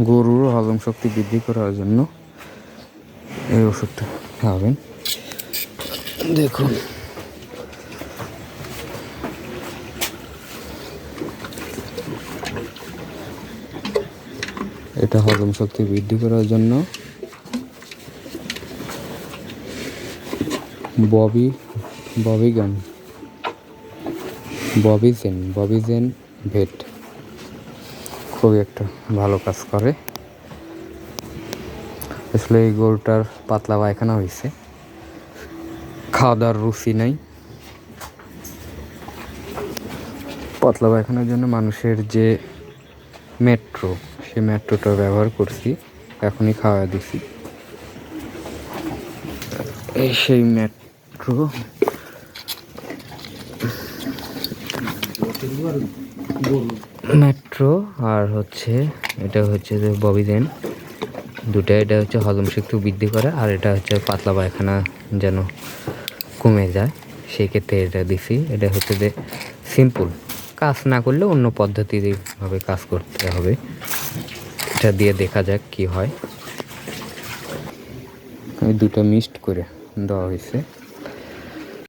গরুর হজম শক্তি বৃদ্ধি করার জন্য এই ওষুধটা খাওয়াবেন। দেখুন এটা হজম শক্তি বৃদ্ধি করার জন্য ববিজেন ভেট খুবই একটা ভালো কাজ করে। আসলে এই গরুটার পাতলা পায়খানা হয়েছে, খাওয়া দাওয়ার রুচি নাই। পাতলা পায়খানার জন্য মানুষের যে মেট্রো, সেই মেট্রোটা ব্যবহার করছি, এখনই খাওয়া দিছি। এই সেই মেট্রো আর হচ্ছে এটা হচ্ছে যে ববিজেন, দুটা। এটা হচ্ছে হজম শক্তি বৃদ্ধি করে, আর এটা হচ্ছে পাতলা পায়খানা যেন কমে যায়, সেই ক্ষেত্রে এটা দিছি। এটা হচ্ছে যে সিম্পল, কাজ না করলে অন্য পদ্ধতিভাবে কাজ করতে হবে। এটা দিয়ে দেখা যাক কি হয়। এই দুটো মিক্সড করে দেওয়া হয়েছে।